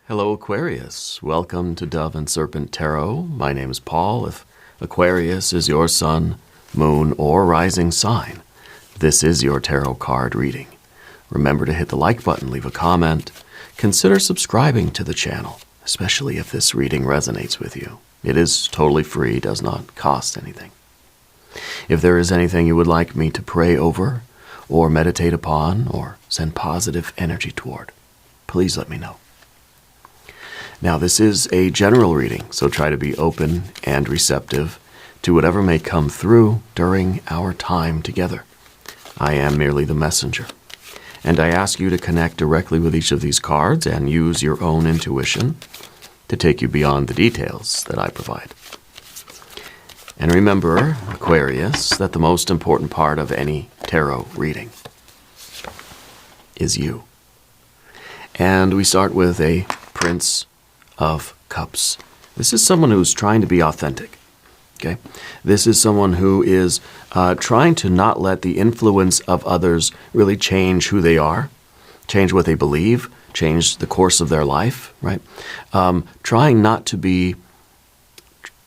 Hello, Aquarius. Welcome to Dove and Serpent Tarot. My name is Paul. If Aquarius is your sun, moon, or rising sign, this is your tarot card reading. Remember to hit the like button, leave a comment. Consider subscribing to the channel, especially if this reading resonates with you. It is totally free, does not cost anything. If there is anything you would like me to pray over, or meditate upon, or send positive energy toward, please let me know. Now, this is a general reading, so try to be open and receptive to whatever may come through during our time together. I am merely the messenger, and I ask you to connect directly with each of these cards and use your own intuition to take you beyond the details that I provide. And remember, Aquarius, that the most important part of any tarot reading is you. And we start with a Prince of Cups. This is someone who's trying to be authentic. Okay? This is someone who is trying to not let the influence of others really change who they are, change what they believe, change the course of their life, right? Trying not to be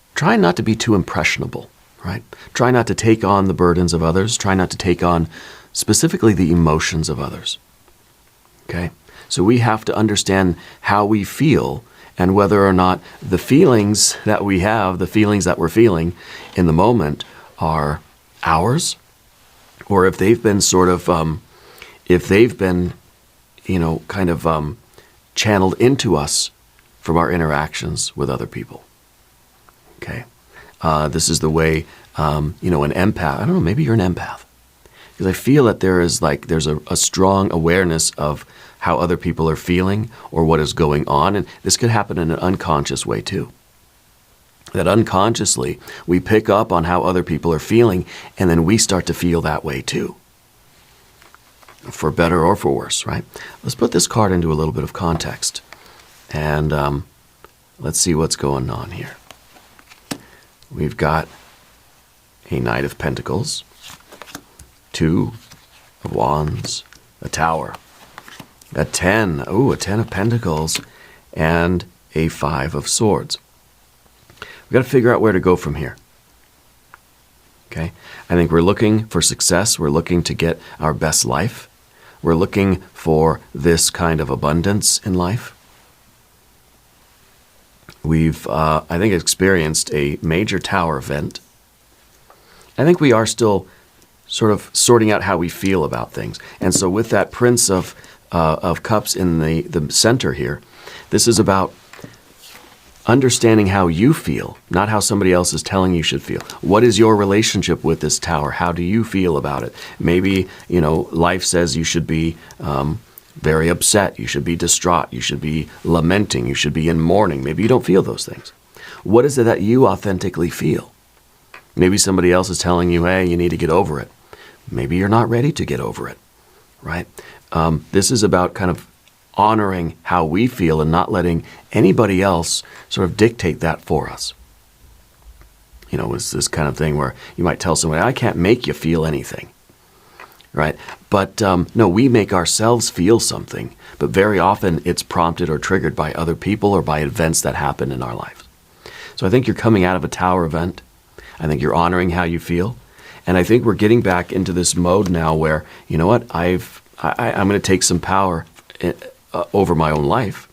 too impressionable, right? Try not to take on the burdens of others. Try not to take on specifically the emotions of others. Okay? So we have to understand how we feel and whether or not the feelings that we have, the feelings that we're feeling in the moment are ours, or if they've been channeled into us from our interactions with other people. Okay. This is the way, an empath, I don't know, maybe you're an empath. Because I feel that there's a strong awareness of how other people are feeling or what is going on. And this could happen in an unconscious way too. That unconsciously we pick up on how other people are feeling, and then we start to feel that way too. For better or for worse, right? Let's put this card into a little bit of context. And let's see what's going on here. We've got a Knight of Pentacles, Two of Wands, a Tower, a 10, a 10 of Pentacles, and a 5 of Swords. We've got to figure out where to go from here. Okay? I think we're looking for success. We're looking to get our best life. We're looking for this kind of abundance in life. We've, I think, experienced a major Tower event. I think we are still sort of sorting out how we feel about things. And so with that Prince of Cups in the center here, this is about understanding how you feel, not how somebody else is telling you should feel. What is your relationship with this Tower? How do you feel about it? Maybe, life says you should be very upset. You should be distraught. You should be lamenting. You should be in mourning. Maybe you don't feel those things. What is it that you authentically feel? Maybe somebody else is telling you, hey, you need to get over it. Maybe you're not ready to get over it, right? This is about kind of honoring how we feel and not letting anybody else sort of dictate that for us. It's this kind of thing where you might tell somebody, I can't make you feel anything, right? But no, we make ourselves feel something, but very often it's prompted or triggered by other people or by events that happen in our lives. So I think you're coming out of a Tower event. I think you're honoring how you feel. And I think we're getting back into this mode now where, you know what, I'm going to take some power over my own life,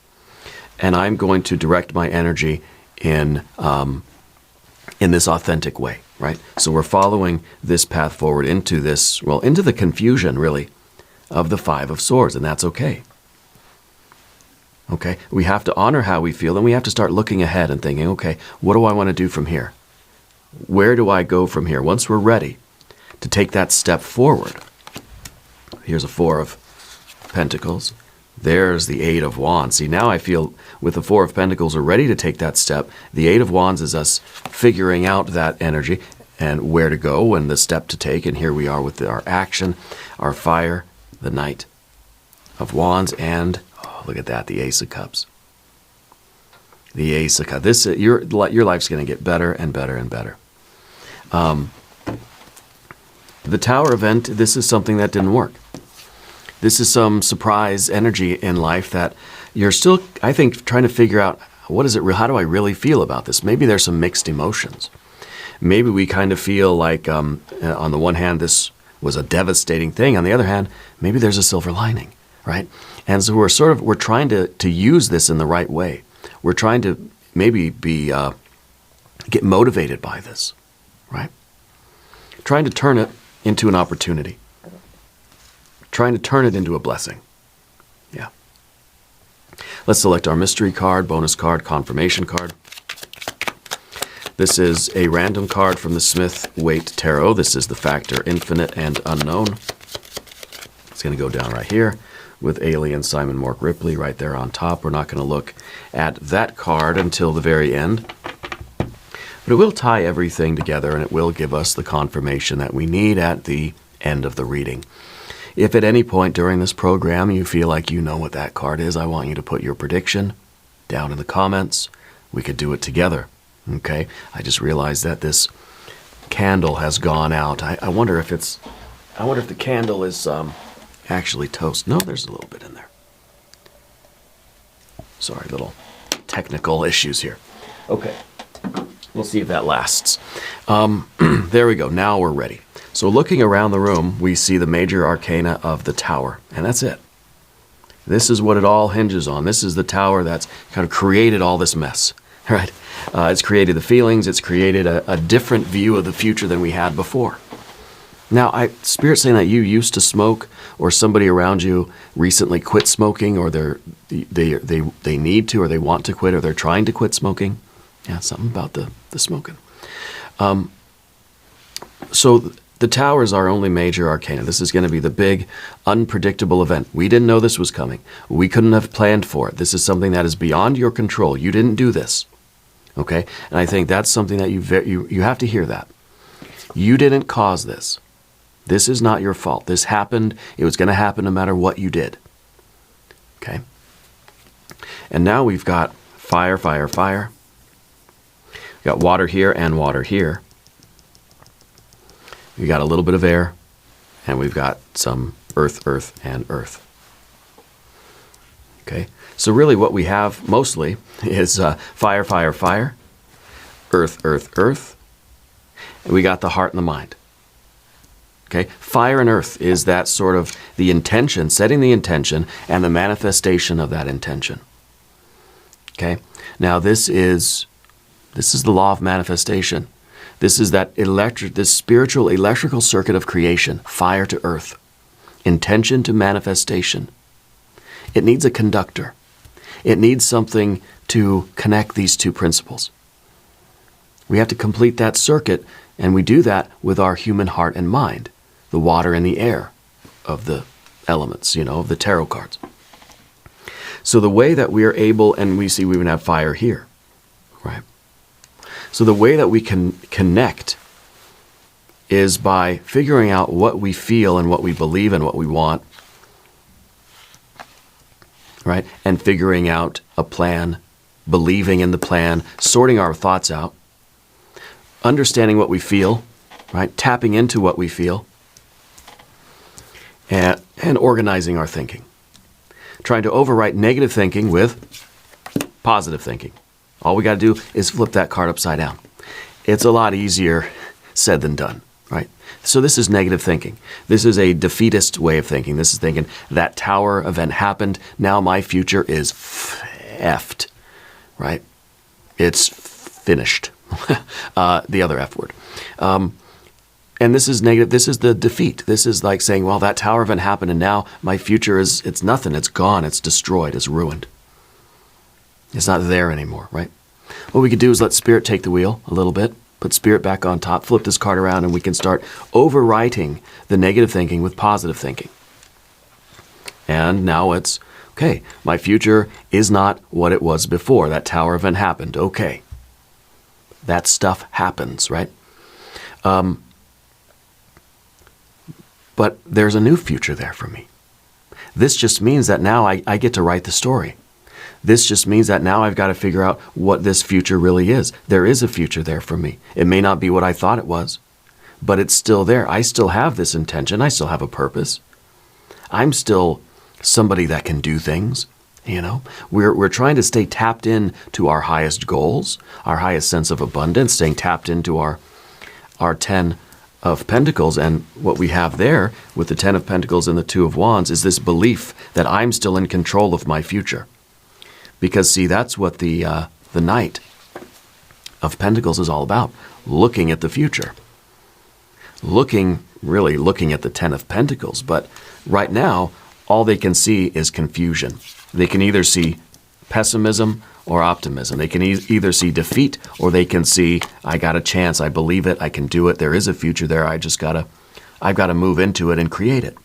and I'm going to direct my energy in this authentic way, right? So we're following this path forward into the confusion, really, of the 5 of Swords, and that's okay. Okay? We have to honor how we feel, and we have to start looking ahead and thinking, okay, what do I want to do from here? Where do I go from here? Once we're ready to take that step forward. Here's a 4 of Pentacles. There's the 8 of Wands. See, now I feel with the 4 of Pentacles, we're ready to take that step. The 8 of Wands is us figuring out that energy and where to go and the step to take. And here we are with our action, our fire, the Knight of Wands, and look at that, the Ace of Cups. The Ace of Cups. Your life's going to get better and better and better. The Tower event, this is something that didn't work. This is some surprise energy in life that you're still, I think, trying to figure out, what is it? How do I really feel about this? Maybe there's some mixed emotions. Maybe we kind of feel like, on the one hand, this was a devastating thing. On the other hand, maybe there's a silver lining, right? And so we're trying to use this in the right way. We're trying to maybe get motivated by this, right? Trying to turn it into an opportunity. Trying to turn it into a blessing. Yeah. Let's select our mystery card, bonus card, confirmation card. This is a random card from the Smith-Waite Tarot. This is the factor infinite and unknown. It's going to go down right here with Alien Simon Mork Ripley right there on top. We're not going to look at that card until the very end. But it will tie everything together, and it will give us the confirmation that we need at the end of the reading. If at any point during this program you feel like you know what that card is, I want you to put your prediction down in the comments. We could do it together. Okay? I just realized that this candle has gone out. I wonder if the candle is actually toast. No, there's a little bit in there. Sorry, little technical issues here. Okay. We'll see if that lasts. There we go. Now we're ready. So looking around the room, we see the major arcana of the tower, and that's it. This is what it all hinges on. This is the tower that's kind of created all this mess, right? It's created the feelings. It's created a different view of the future than we had before. Now, Spirit's saying that you used to smoke, or somebody around you recently quit smoking, or they need to, or they want to quit, or they're trying to quit smoking. Yeah, something about the smoking. So the tower is our only major arcana. This is going to be the big, unpredictable event. We didn't know this was coming. We couldn't have planned for it. This is something that is beyond your control. You didn't do this. Okay? And I think that's something that you have to hear that. You didn't cause this. This is not your fault. This happened. It was going to happen no matter what you did. Okay? And now we've got fire, fire, fire. We've got water here and water here. We got a little bit of air, and we've got some earth, earth, and earth. Okay? So really what we have mostly is fire, fire, fire, earth, earth, earth, and we got the heart and the mind. Okay? Fire and earth is that sort of the intention, setting the intention, and the manifestation of that intention. Okay? Now this is the law of manifestation. This is this spiritual electrical circuit of creation, fire to earth, intention to manifestation. It needs a conductor. It needs something to connect these two principles. We have to complete that circuit, and we do that with our human heart and mind, the water and the air of the elements, of the tarot cards. So the way that we are able, and we see we even have fire here, right? So the way that we can connect is by figuring out what we feel and what we believe and what we want, right? And figuring out a plan, believing in the plan, sorting our thoughts out, understanding what we feel, right? Tapping into what we feel, and organizing our thinking. Trying to overwrite negative thinking with positive thinking. All we got to do is flip that card upside down. It's a lot easier said than done, right? So this is negative thinking. This is a defeatist way of thinking. This is thinking that tower event happened. Now my future is effed, right? It's finished. The other F word. And this is negative. This is the defeat. This is like saying, well, that tower event happened and now my future it's nothing. It's gone. It's destroyed. It's ruined. It's not there anymore, right? What we could do is let Spirit take the wheel a little bit, put Spirit back on top, flip this card around, and we can start overwriting the negative thinking with positive thinking. And now it's, okay, my future is not what it was before. That tower event happened. Okay. That stuff happens, right? But there's a new future there for me. This just means that now I get to write the story. This just means that now I've got to figure out what this future really is. There is a future there for me. It may not be what I thought it was, but it's still there. I still have this intention. I still have a purpose. I'm still somebody that can do things. You know, we're trying to stay tapped in to our highest goals, our highest sense of abundance, staying tapped into our 10 of Pentacles. And what we have there with the 10 of Pentacles and the 2 of Wands is this belief that I'm still in control of my future. Because see, that's what the Knight of Pentacles is all about, looking at the future. Really looking at the 10 of Pentacles. But right now, all they can see is confusion. They can either see pessimism or optimism. They can either see defeat or they can see, I got a chance, I believe it, I can do it, there is a future there, I've got to move into it and create it.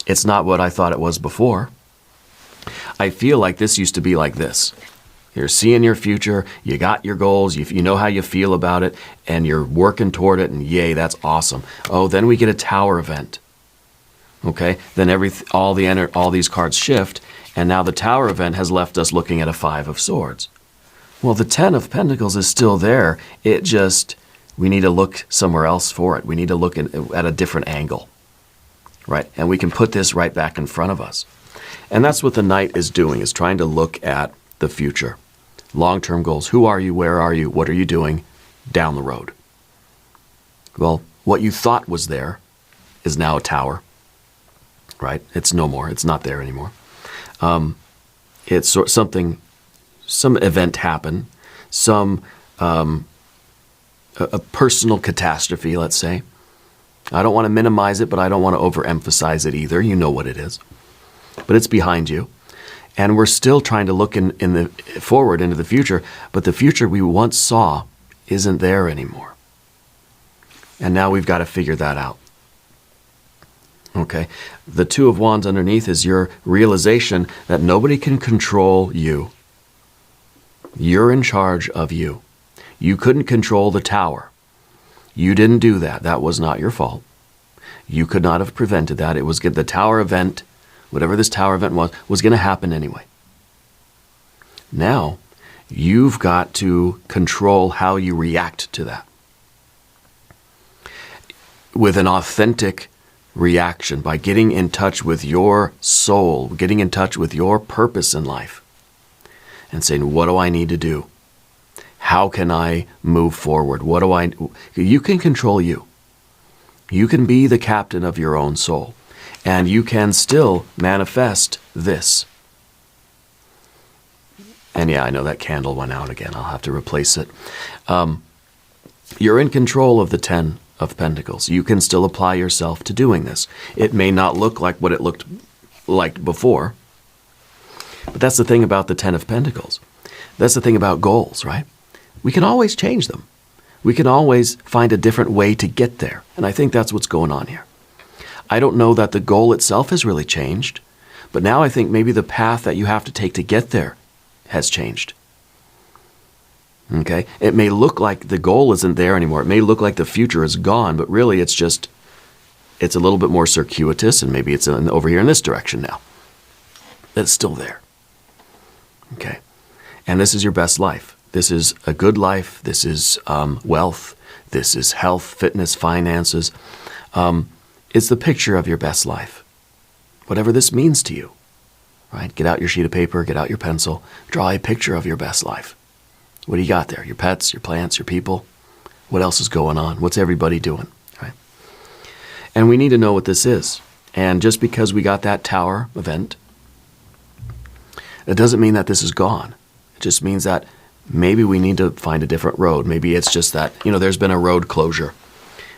It's not what I thought it was before. I feel like this used to be like this. You're seeing your future, you got your goals, you know how you feel about it, and you're working toward it, and yay, that's awesome. Oh, then we get a tower event. Okay, then all these cards shift, and now the tower event has left us looking at a 5 of Swords. Well, the 10 of Pentacles is still there. We need to look somewhere else for it. We need to look at a different angle, right? And we can put this right back in front of us. And that's what the Knight is doing, is trying to look at the future. Long-term goals. Who are you? Where are you? What are you doing down the road? Well, what you thought was there is now a tower. Right? It's no more. It's not there anymore. It's some event happened, a personal catastrophe, let's say. I don't want to minimize it, but I don't want to overemphasize it either. You know what it is. But it's behind you. And we're still trying to look forward into the future, but the future we once saw isn't there anymore. And now we've got to figure that out. Okay, the 2 of Wands underneath is your realization that nobody can control you. You're in charge of you. You couldn't control the tower. You didn't do that. That was not your fault. You could not have prevented that. It was the tower event, whatever this tower event was going to happen anyway. Now, you've got to control how you react to that. With an authentic reaction, by getting in touch with your soul, getting in touch with your purpose in life, and saying, what do I need to do? How can I move forward? You can control you. You can be the captain of your own soul, and you can still manifest this. And yeah, I know that candle went out again. I'll have to replace it. You're in control of the 10 of Pentacles. You can still apply yourself to doing this. It may not look like what it looked like before, but that's the thing about the 10 of Pentacles. That's the thing about goals, right? We can always change them. We can always find a different way to get there. And I think that's what's going on here. I don't know that the goal itself has really changed, but now I think maybe the path that you have to take to get there has changed. Okay? It may look like the goal isn't there anymore. It may look like the future is gone, but really it's a little bit more circuitous, and maybe it's over here in this direction now. It's still there. Okay? And this is your best life. This is a good life. This is wealth. This is health, fitness, finances. It's the picture of your best life. Whatever this means to you, right? Get out your sheet of paper, get out your pencil, draw a picture of your best life. What do you got there? Your pets, your plants, your people? What else is going on? What's everybody doing, right? And we need to know what this is. And just because we got that tower event, it doesn't mean that this is gone. It just means that maybe we need to find a different road. Maybe it's just that, there's been a road closure.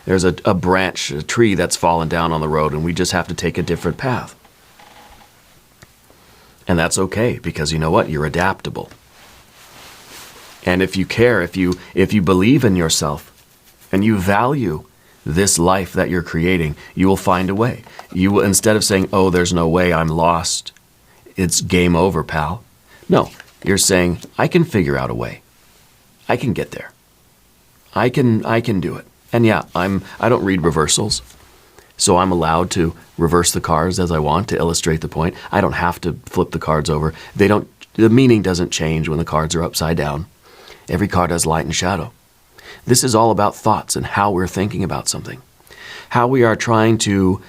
There's a branch, a tree that's fallen down on the road, and we just have to take a different path. And that's okay, because you know what? You're adaptable. And if you care, if you believe in yourself and you value this life that you're creating, you will find a way. You will, instead of saying, oh, there's no way, I'm lost, it's game over, pal. No, you're saying, I can figure out a way. I can get there. I can do it. And yeah, I don't read reversals, so I'm allowed to reverse the cards as I want to illustrate the point. I don't have to flip the cards over. The meaning doesn't change when the cards are upside down. Every card has light and shadow. This is all about thoughts and how we're thinking about something. How we are trying to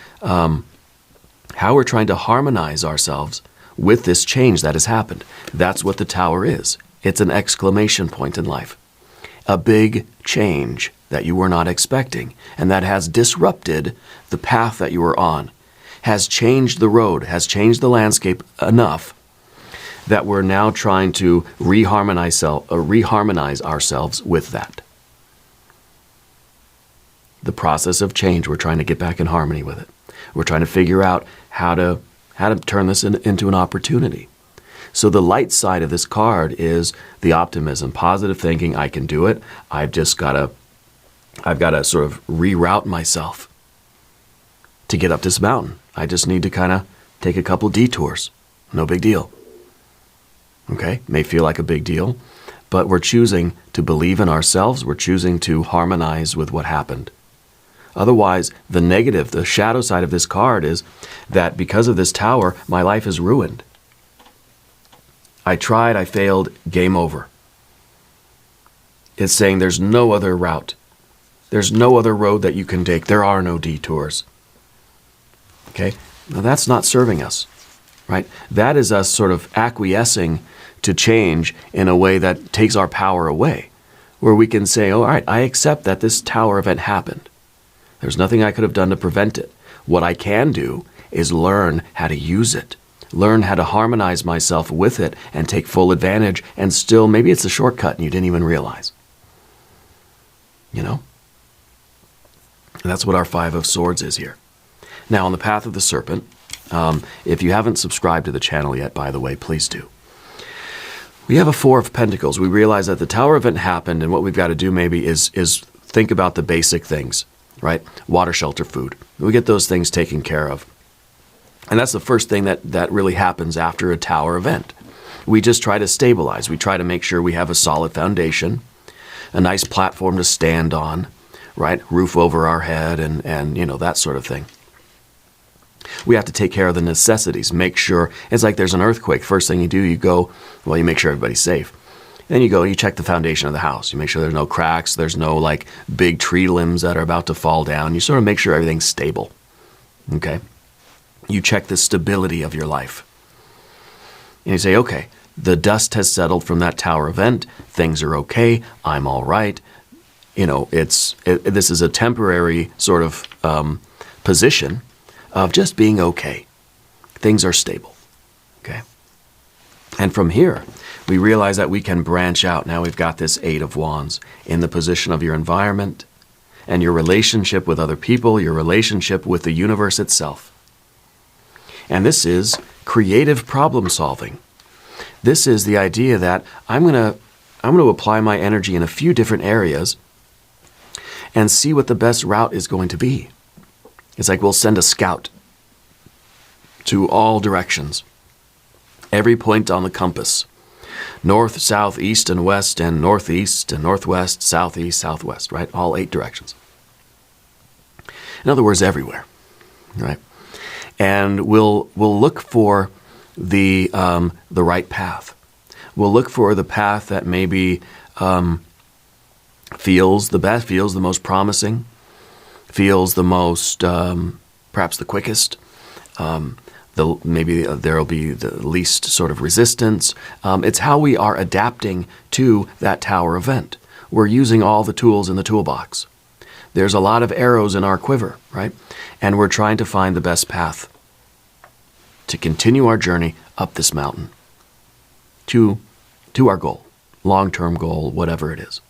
how we're trying to harmonize ourselves with this change that has happened. That's what the Tower is. It's an exclamation point in life. A big change that you were not expecting, and that has disrupted the path that you were on, has changed the road, has changed the landscape enough that we're now trying to reharmonize ourselves with that. The process of change, we're trying to get back in harmony with it. We're trying to figure out how to turn this into an opportunity. So the light side of this card is the optimism, positive thinking. I can do it. I've got to sort of reroute myself to get up this mountain. I just need to kind of take a couple detours. No big deal. Okay? May feel like a big deal, but we're choosing to believe in ourselves. We're choosing to harmonize with what happened. Otherwise, the negative, the shadow side of this card is that because of this Tower, my life is ruined. I tried, I failed, game over. It's saying there's no other route. There's no other road that you can take. There are no detours. Okay? Now that's not serving us, right? That is us sort of acquiescing to change in a way that takes our power away, where we can say, all right, I accept that this Tower event happened. There's nothing I could have done to prevent it. What I can do is learn how to use it, learn how to harmonize myself with it and take full advantage, and still, maybe it's a shortcut and you didn't even realize. You know? And that's what our Five of Swords is here. Now, on the path of the Serpent, if you haven't subscribed to the channel yet, by the way, please do. We have a Four of Pentacles. We realize that the Tower event happened, and what we've got to do maybe is think about the basic things, right? Water, shelter, food. We get those things taken care of. And that's the first thing that really happens after a Tower event. We just try to stabilize. We try to make sure we have a solid foundation, a nice platform to stand on, right? Roof over our head and you know, that sort of thing. We have to take care of the necessities, make sure, it's like there's an earthquake. First thing you do, you go, well, you make sure everybody's safe. Then you go and you check the foundation of the house. You make sure there's no cracks, there's no like big tree limbs that are about to fall down. You sort of make sure everything's stable, okay? You check the stability of your life. And you say, okay, the dust has settled from that Tower event. Things are okay. I'm all right. You know, this is a temporary sort of position of just being okay. Things are stable, okay? And from here, we realize that we can branch out. Now we've got this Eight of Wands in the position of your environment and your relationship with other people, your relationship with the universe itself. And this is creative problem solving. This is the idea that I'm going to apply my energy in a few different areas and see what the best route is going to be. It's like we'll send a scout to all directions, every point on the compass, north, south, east, and west, and northeast, and northwest, southeast, southwest, right? All 8 directions. In other words, everywhere, right? And we'll look for the right path. We'll look for the path that maybe feels the best, feels the most promising, feels the most, perhaps the quickest. Maybe there'll be the least sort of resistance. It's how we are adapting to that Tower event. We're using all the tools in the toolbox. There's a lot of arrows in our quiver, right? And we're trying to find the best path to continue our journey up this mountain to our goal, long-term goal, whatever it is.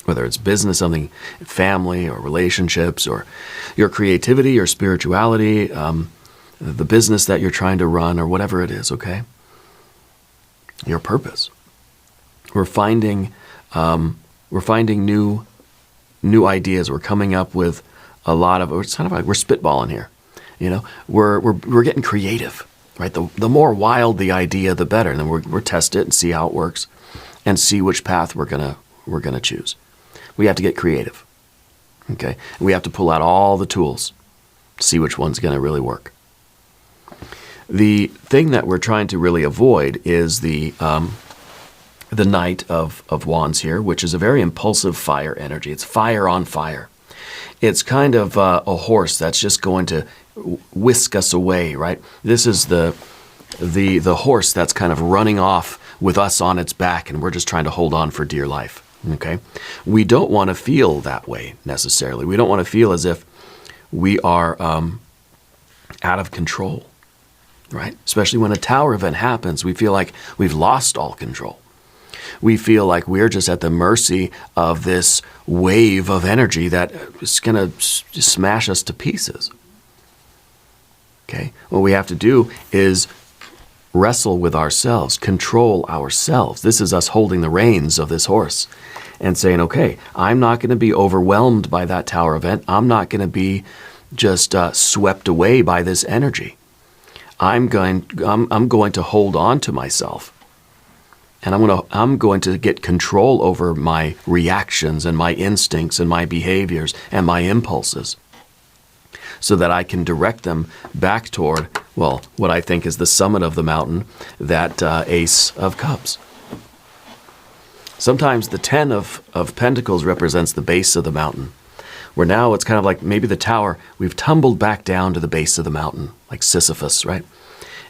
Whether it's business, something, family, or relationships, or your creativity, your spirituality, the business that you're trying to run, or whatever it is, okay? Your purpose. We're finding new ideas. We're coming up with a lot of, it's kind of like we're spitballing here. You know, we're getting creative, right? The more wild the idea, the better. And then we're test it and see how it works, and see which path we're gonna choose. We have to get creative, okay? We have to pull out all the tools, see which one's gonna really work. The thing that we're trying to really avoid is the Knight of Wands here, which is a very impulsive fire energy. It's fire on fire. It's kind of a horse that's just going to whisk us away, right? This is the horse that's kind of running off with us on its back, and we're just trying to hold on for dear life. Okay? We don't want to feel that way necessarily. We don't want to feel as if we are out of control, right? Especially when a tower event happens, we feel like we've lost all control. We feel like we're just at the mercy of this wave of energy that is going to smash us to pieces. Okay? What we have to do is wrestle with ourselves, control ourselves. This is us holding the reins of this horse and saying, okay, I'm not going to be overwhelmed by that tower event. I'm not going to be just swept away by this energy. I'm going to hold on to myself. And I'm going to get control over my reactions and my instincts and my behaviors and my impulses so that I can direct them back toward, well, what I think is the summit of the mountain, that Ace of Cups. Sometimes the 10 of Pentacles represents the base of the mountain, where now it's kind of like maybe the tower, we've tumbled back down to the base of the mountain, like Sisyphus, right?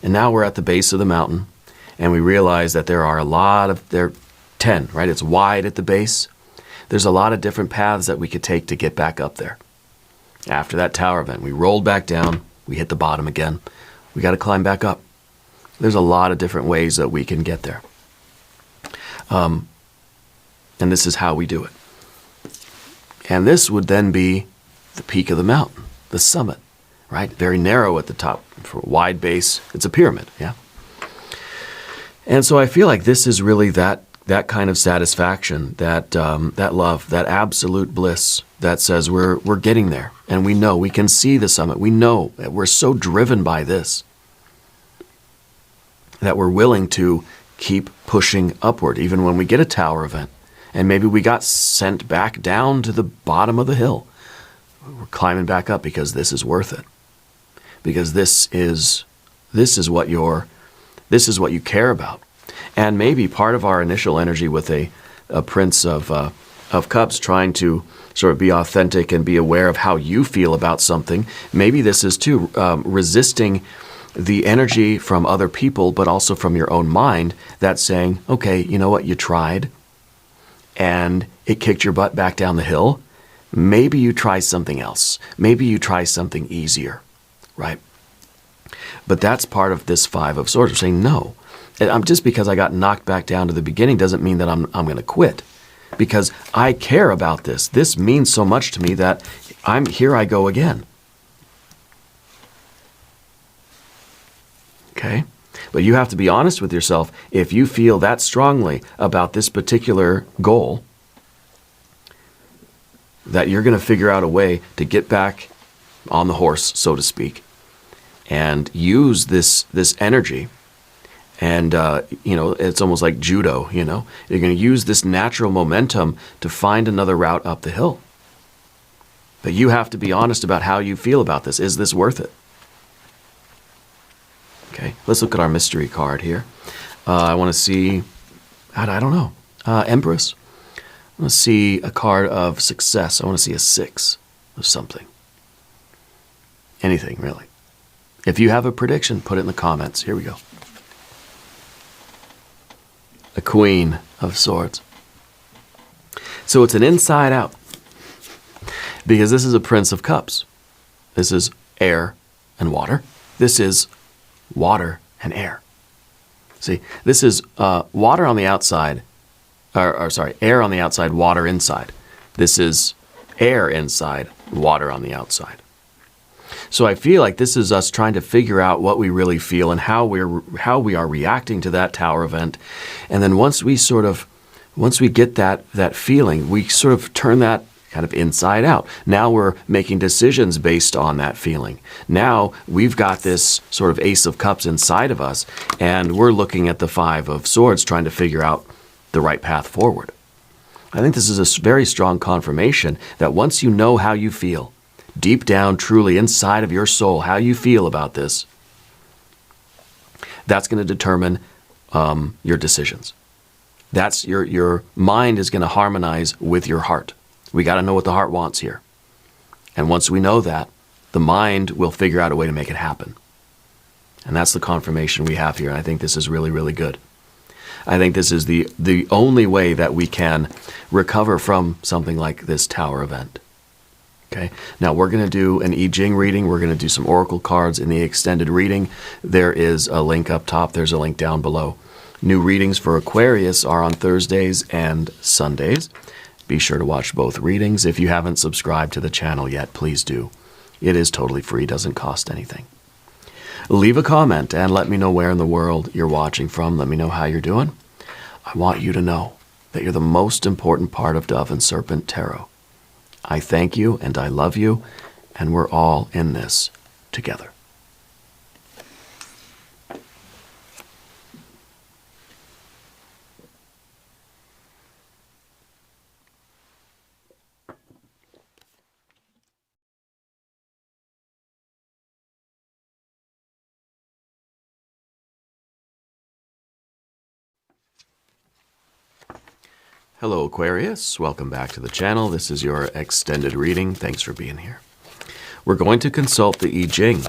And now we're at the base of the mountain, and we realize that there are 10, right? It's wide at the base. There's a lot of different paths that we could take to get back up there. After that tower event, we rolled back down, we hit the bottom again. We got to climb back up. There's a lot of different ways that we can get there. And this is how we do it. And this would then be the peak of the mountain, the summit, right? Very narrow at the top. For a wide base, it's a pyramid, yeah? And so I feel like this is really that kind of satisfaction, that love, that absolute bliss that says we're getting there. And we know, we can see the summit. We know that we're so driven by this that we're willing to keep pushing upward, even when we get a tower event. And maybe we got sent back down to the bottom of the hill. We're climbing back up because this is worth it. Because this is what you care about. And maybe part of our initial energy with a Prince of Cups trying to sort of be authentic and be aware of how you feel about something, maybe this is too resisting the energy from other people, but also from your own mind that's saying, okay, you know what, you tried and it kicked your butt back down the hill. Maybe you try something else. Maybe you try something easier, right? But that's part of this Five of Swords. We're saying, no, just because I got knocked back down to the beginning doesn't mean that I'm going to quit, because I care about this. This means so much to me that here I go again. Okay? But you have to be honest with yourself. If you feel that strongly about this particular goal, that you're going to figure out a way to get back on the horse, so to speak, and use this energy. And, it's almost like judo, You're going to use this natural momentum to find another route up the hill. But you have to be honest about how you feel about this. Is this worth it? Okay, let's look at our mystery card here. I want to see, I don't know, Empress. I want to see a card of success. I want to see a 6 of something. Anything, really. If you have a prediction, put it in the comments. Here we go. A Queen of Swords. So it's an inside out, because this is a Prince of Cups. This is air and water. This is water and air. See, this is water on the outside, air on the outside, water inside. This is air inside, water on the outside. So I feel like this is us trying to figure out what we really feel and how we are reacting to that tower event. And then once we get that feeling, we sort of turn that kind of inside out. Now we're making decisions based on that feeling. Now we've got this sort of Ace of Cups inside of us, and we're looking at the Five of Swords trying to figure out the right path forward. I think this is a very strong confirmation that once you know how you feel, deep down, truly inside of your soul, how you feel about this, that's going to determine your decisions. That's your mind is going to harmonize with your heart. We got to know what the heart wants here. And once we know that, the mind will figure out a way to make it happen. And that's the confirmation we have here. And I think this is really, really good. I think this is the only way that we can recover from something like this tower event. Okay. Now we're going to do an I Ching reading. We're going to do some oracle cards in the extended reading. There is a link up top. There's a link down below. New readings for Aquarius are on Thursdays and Sundays. Be sure to watch both readings. If you haven't subscribed to the channel yet, please do. It is totally free, doesn't cost anything. Leave a comment and let me know where in the world you're watching from. Let me know how you're doing. I want you to know that you're the most important part of Dove and Serpent Tarot. I thank you and I love you, and we're all in this together. Hello Aquarius, welcome back to the channel. This is your extended reading. Thanks for being here. We're going to consult the I Ching.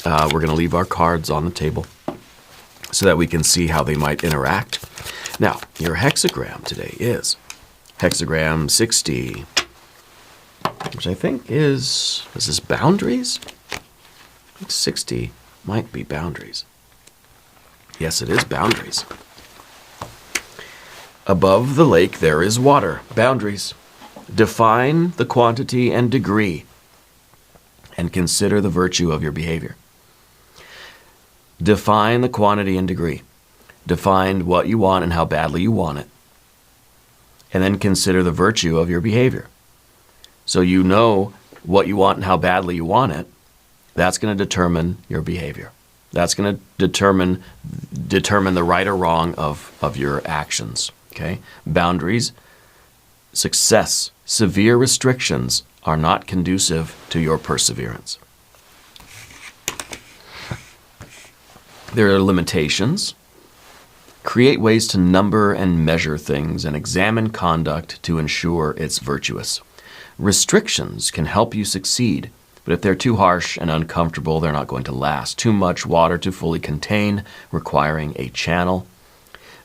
We're going to leave our cards on the table so that we can see how they might interact. Now, your hexagram today is hexagram 60, which I think is this boundaries? I think 60 might be boundaries. Yes, it is boundaries. Above the lake there is water. Boundaries. Define the quantity and degree, and consider the virtue of your behavior. Define the quantity and degree. Define what you want and how badly you want it. And then consider the virtue of your behavior. So you know what you want and how badly you want it. That's going to determine your behavior. That's going to determine the right or wrong of your actions. Okay? Boundaries, success, severe restrictions are not conducive to your perseverance. There are limitations. Create ways to number and measure things and examine conduct to ensure it's virtuous. Restrictions can help you succeed, but if they're too harsh and uncomfortable, they're not going to last. Too much water to fully contain, requiring a channel.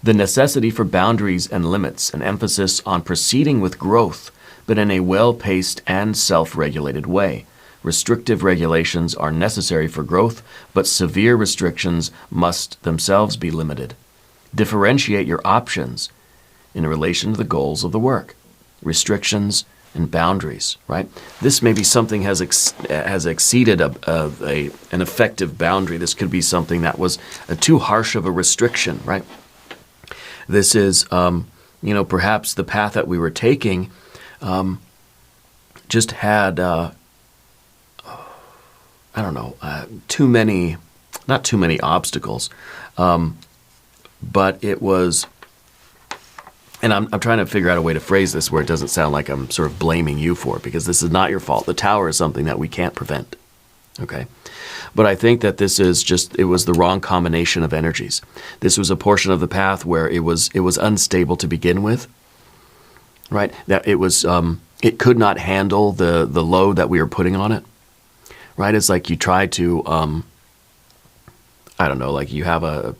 The necessity for boundaries and limits, an emphasis on proceeding with growth, but in a well-paced and self-regulated way. Restrictive regulations are necessary for growth, but severe restrictions must themselves be limited. Differentiate your options in relation to the goals of the work. Restrictions and boundaries, right? This may be something has exceeded an effective boundary. This could be something that was too harsh of a restriction, right? This is, perhaps the path that we were taking just had, not too many obstacles, but it was, and I'm trying to figure out a way to phrase this where it doesn't sound like I'm sort of blaming you for it, because this is not your fault. The tower is something that we can't prevent, okay? But I think that it was the wrong combination of energies. This was a portion of the path where it was unstable to begin with, right? That it could not handle the load that we were putting on it, right? It's like you try to, like you have a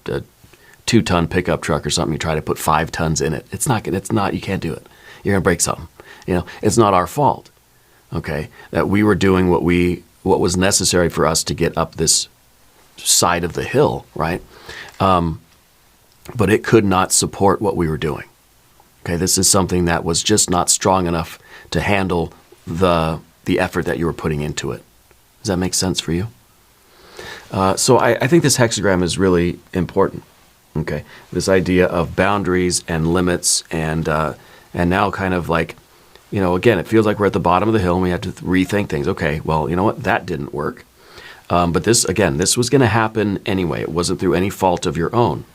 2-ton pickup truck or something, you try to put 5 tons in it. You can't do it. You're going to break something. It's not our fault, okay? That we were doing what was necessary for us to get up this side of the hill, right? But it could not support what we were doing. Okay, this is something that was just not strong enough to handle the effort that you were putting into it. Does that make sense for you? So I think this hexagram is really important. Okay, this idea of boundaries and limits, and now kind of like, again, it feels like we're at the bottom of the hill and we have to rethink things. Okay, well, you know what? That didn't work. But this was going to happen anyway. It wasn't through any fault of your own.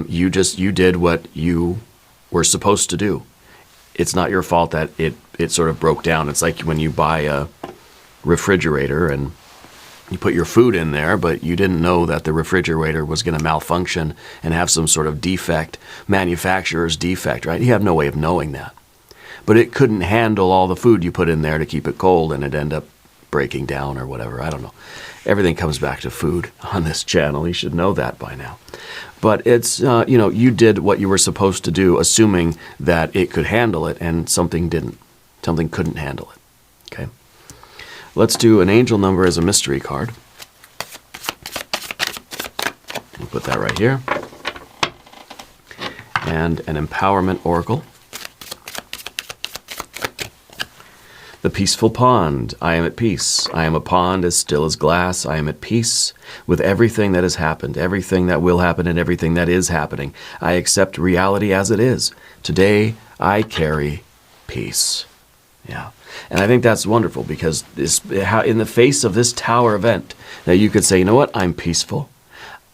You did what you were supposed to do. It's not your fault that it sort of broke down. It's like when you buy a refrigerator and you put your food in there, but you didn't know that the refrigerator was going to malfunction and have some sort of defect, manufacturer's defect, right? You have no way of knowing that. But it couldn't handle all the food you put in there to keep it cold, and it ended up breaking down or whatever. I don't know. Everything comes back to food on this channel. You should know that by now. But it's, you did what you were supposed to do, assuming that it could handle it, and something didn't. Something couldn't handle it. Okay? Let's do an angel number as a mystery card. We'll put that right here. And an empowerment oracle. The peaceful pond. I am at peace. I am a pond as still as glass. I am at peace with everything that has happened, everything that will happen, and everything that is happening. I accept reality as it is. Today, I carry peace. Yeah. And I think that's wonderful, because in the face of this tower event, that you could say, you know what, I'm peaceful.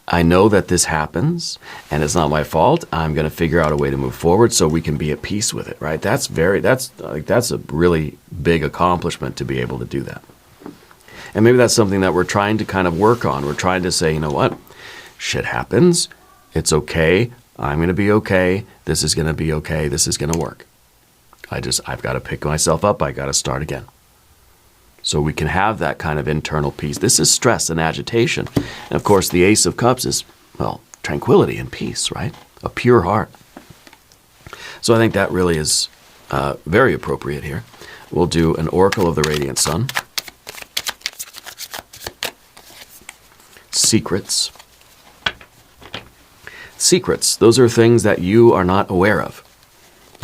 I know that this happens, and it's not my fault. I'm going to figure out a way to move forward so we can be at peace with it, right? That's a really big accomplishment to be able to do that. And maybe that's something that we're trying to kind of work on. We're trying to say, you know what? Shit happens. It's okay. I'm going to be okay. This is going to be okay. This is going to work. I've got to pick myself up. I got to start again. So we can have that kind of internal peace. This is stress and agitation. And of course, the Ace of Cups is, well, tranquility and peace, right? A pure heart. So I think that really is very appropriate here. We'll do an Oracle of the Radiant Sun. Secrets. Secrets. Those are things that you are not aware of.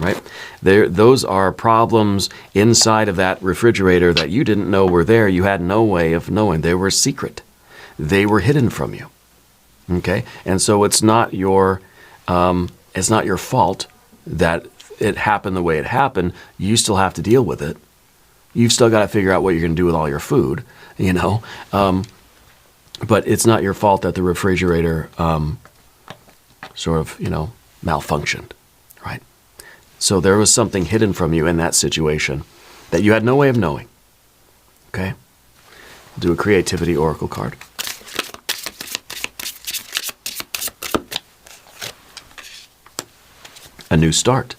Right? Those are problems inside of that refrigerator that you didn't know were there. You had no way of knowing. They were secret. They were hidden from you. Okay? And so it's not your fault that it happened the way it happened. You still have to deal with it. You've still got to figure out what you're going to do with all your food, but it's not your fault that the refrigerator malfunctioned, right? So there was something hidden from you in that situation that you had no way of knowing. Okay? I'll do a creativity oracle card. A new start.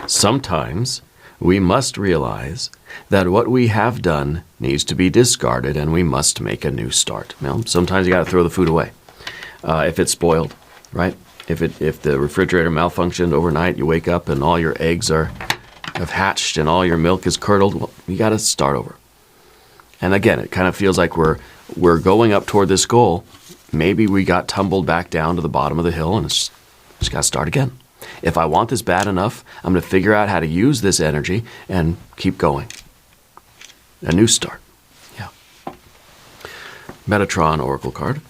Sometimes we must realize that what we have done needs to be discarded, and we must make a new start. Well, sometimes you got to throw the food away if it's spoiled, right? If the refrigerator malfunctioned overnight, you wake up and all your eggs have hatched and all your milk is curdled, well, you got to start over. And again, it kind of feels like we're going up toward this goal. Maybe we got tumbled back down to the bottom of the hill, and it's just got to start again. If I want this bad enough, I'm going to figure out how to use this energy and keep going. A new start. Yeah. Metatron oracle card.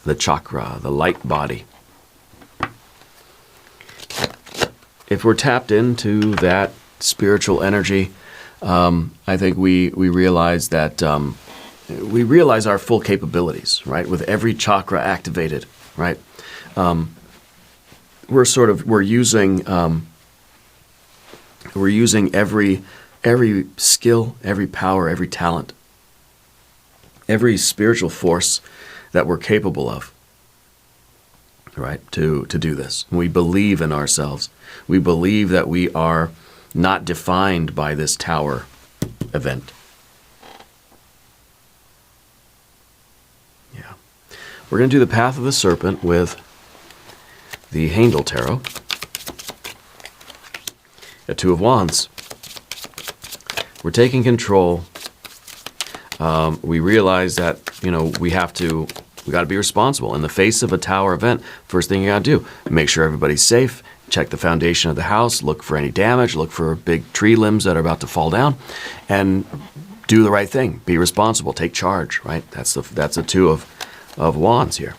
The chakra, the light body. If we're tapped into that spiritual energy, I think we realize that we realize our full capabilities, right? With every chakra activated, right? We're using every skill, every power, every talent, every spiritual force that we're capable of, right, to do this. We believe in ourselves. We believe that we are not defined by this tower event. Yeah. We're going to do the Path of the Serpent with the Handel Tarot. A Two of Wands. We're taking control. We realize that, we got to be responsible. In the face of a tower event, first thing you got to do, make sure everybody's safe, check the foundation of the house, look for any damage, look for big tree limbs that are about to fall down, and do the right thing. Be responsible, take charge, right? That's a Two of Wands here.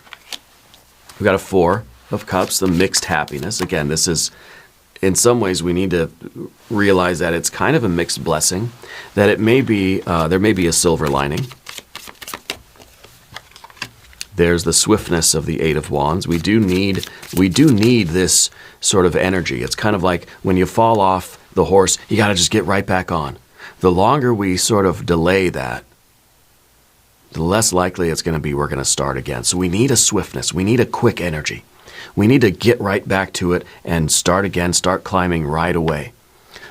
We've got a Four of Cups, the mixed happiness. Again, this is, in some ways, we need to realize that it's kind of a mixed blessing, that it may be, there may be a silver lining. There's the swiftness of the Eight of Wands. We do need this sort of energy. It's kind of like when you fall off the horse, you got to just get right back on. The longer we sort of delay that, the less likely it's going to be we're going to start again. So we need a swiftness. We need a quick energy. We need to get right back to it and start again, start climbing right away.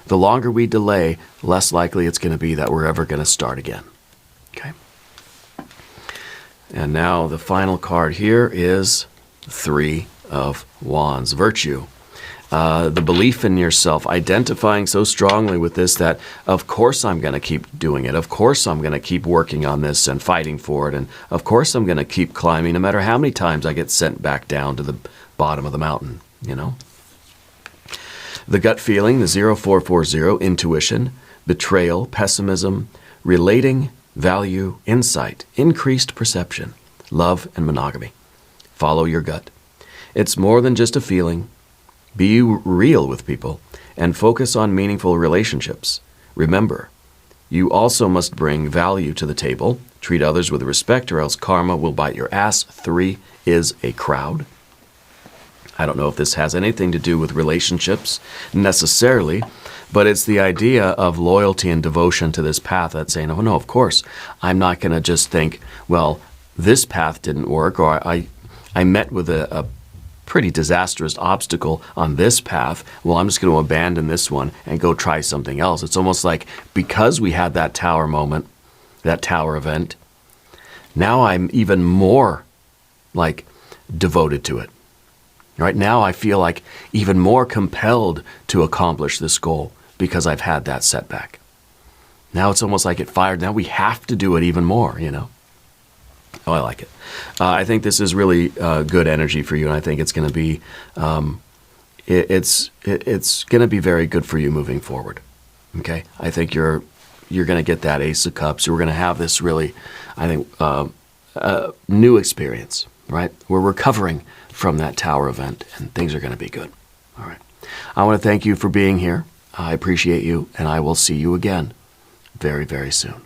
The longer we delay, less likely it's going to be that we're ever going to start again. Okay? And now the final card here is 3 of Wands, virtue. The belief in yourself, identifying so strongly with this that, of course, I'm going to keep doing it. Of course, I'm going to keep working on this and fighting for it. And of course, I'm going to keep climbing no matter how many times I get sent back down to the bottom of the mountain, you know. The gut feeling, the 0440, intuition, betrayal, pessimism, relating, value, insight, increased perception, love, and monogamy. Follow your gut. It's more than just a feeling. Be real with people and focus on meaningful relationships. Remember, you also must bring value to the table. Treat others with respect or else karma will bite your ass. 3 is a crowd. I don't know if this has anything to do with relationships necessarily, but it's the idea of loyalty and devotion to this path that's saying, oh no, of course, I'm not going to just think, well, this path didn't work, or I met with a pretty disastrous obstacle on this path. Well, I'm just going to abandon this one and go try something else. It's almost like because we had that tower moment, that tower event, now I'm even more like devoted to it. Right now I feel like even more compelled to accomplish this goal because I've had that setback. Now it's almost like it fired. Now we have to do it even more, you know. Oh, I like it. I think this is really good energy for you, and I think it's going to be it's going to be very good for you moving forward. Okay, I think you're going to get that Ace of Cups. We're going to have this really, I think, new experience. Right, we're recovering from that tower event, and things are going to be good. All right, I want to thank you for being here. I appreciate you, and I will see you again very, very soon.